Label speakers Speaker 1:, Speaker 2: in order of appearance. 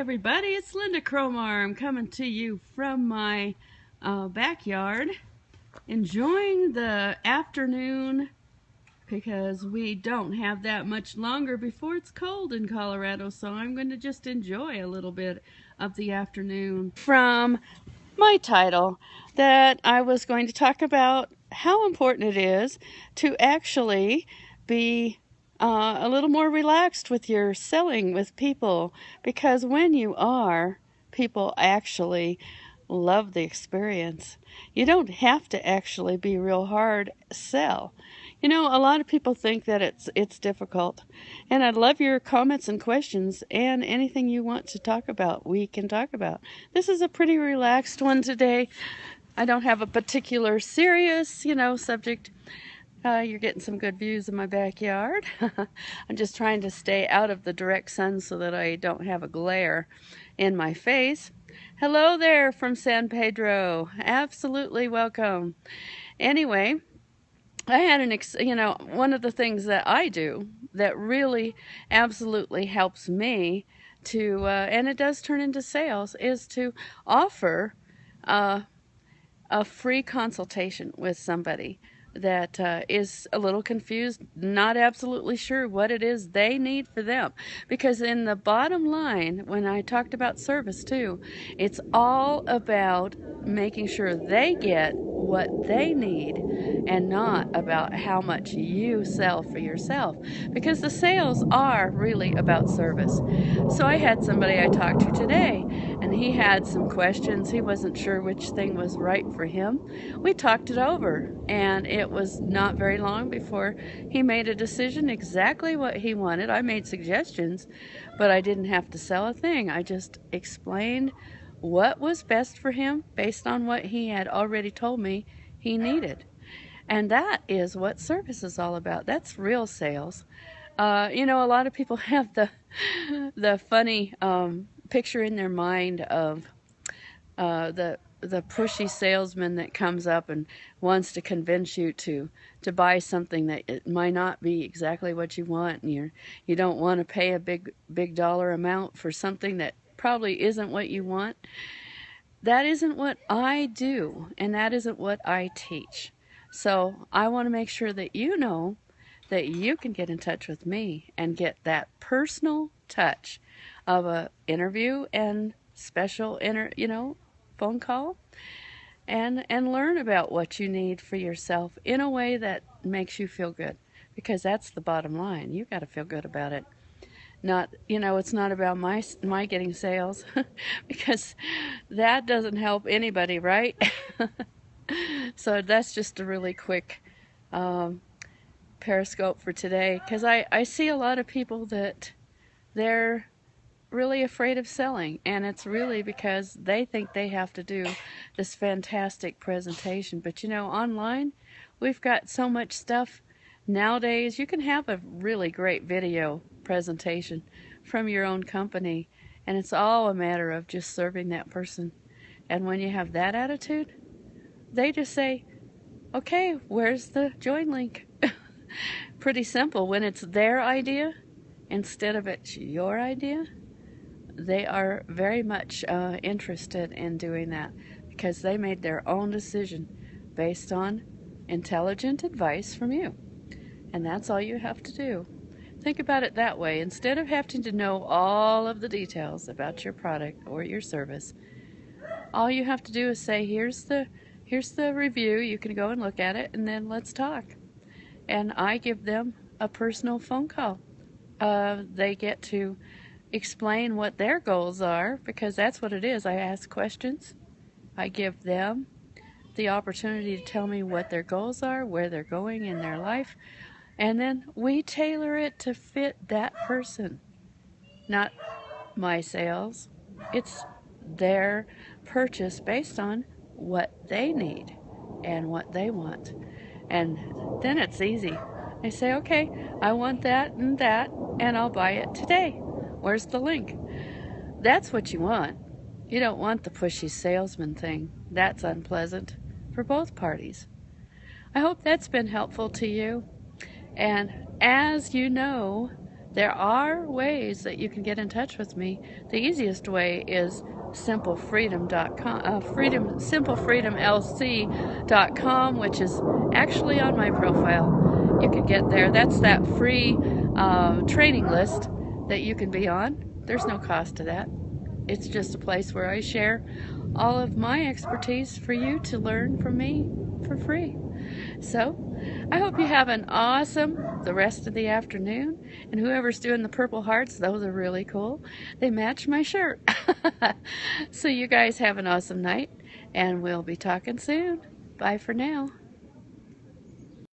Speaker 1: everybody, it's Lynda Cromar. I'm coming to you from my backyard, enjoying the afternoon because we don't have that much longer before it's cold in Colorado, so I'm going to just enjoy a little bit of the afternoon. From my title, that I was going to talk about how important it is to actually be a little more relaxed with your selling with people, because when you are, people actually love the experience. You don't have to actually be real hard sell. You know, a lot of people think that it's difficult, and I'd love your comments and questions, and anything you want to talk about, we can talk about. This is a pretty relaxed one today. I don't have a particular serious, subject. You're getting some good views of my backyard. I'm just trying to stay out of the direct sun so that I don't have a glare in my face. Hello there from San Pedro. Absolutely welcome. Anyway, I had one of the things that I do that really absolutely helps me to, and it does turn into sales, is to offer a free consultation with somebody that is a little confused, not absolutely sure what it is they need for them. Because in the bottom line, when I talked about service too, it's all about making sure they get what they need and not about how much you sell for yourself, because the sales are really about service. So I had somebody I talked to today, and he had some questions. He wasn't sure which thing was right for him. We talked it over, and it was not very long before he made a decision exactly what he wanted. I made suggestions, but I didn't have to sell a thing. I just explained what was best for him based on what he had already told me he needed. And that is what service is all about. That's real sales. A lot of people have the funny picture in their mind of the pushy salesman that comes up and wants to convince you to buy something that it might not be exactly what you want, and you don't want to pay a big dollar amount for something that probably isn't what you want. That isn't what I do, and that isn't what I teach. So I want to make sure that you know that you can get in touch with me and get that personal touch of a interview and special phone call, and learn about what you need for yourself in a way that makes you feel good, because that's the bottom line. You got to feel good about it. It's not about my getting sales because that doesn't help anybody, right? So that's just a really quick periscope for today, because I see a lot of people that they're really afraid of selling, and it's really because they think they have to do this fantastic presentation. But online we've got so much stuff nowadays. You can have a really great video presentation from your own company, and it's all a matter of just serving that person. And when you have that attitude, they just say, okay, where's the join link? Pretty simple. When it's their idea instead of it's your idea, they are very much interested in doing that, because they made their own decision based on intelligent advice from you. And that's all you have to do. Think about it that way. Instead of having to know all of the details about your product or your service, all you have to do is say, here's the review. You can go and look at it, and then let's talk. And I give them a personal phone call. They get to explain what their goals are, because that's what it is. I ask questions. I give them the opportunity to tell me what their goals are, where they're going in their life, and then we tailor it to fit that person. Not my sales. It's their purchase based on what they need and what they want. And then it's easy. I say, okay, I want that, and I'll buy it today. Where's the link? That's what you want. You don't want the pushy salesman thing. That's unpleasant for both parties. I hope that's been helpful to you. And as you know, There are ways that you can get in touch with me. The easiest way is simplefreedom.com, simplefreedomlc.com, which is actually on my profile. You can get there. That's that free training list that you can be on. There's no cost to that. It's just a place where I share all of my expertise for you to learn from me for free. So, I hope you have an awesome the rest of the afternoon. And whoever's doing the purple hearts, those are really cool. They match my shirt. So you guys have an awesome night, and we'll be talking soon. Bye for now.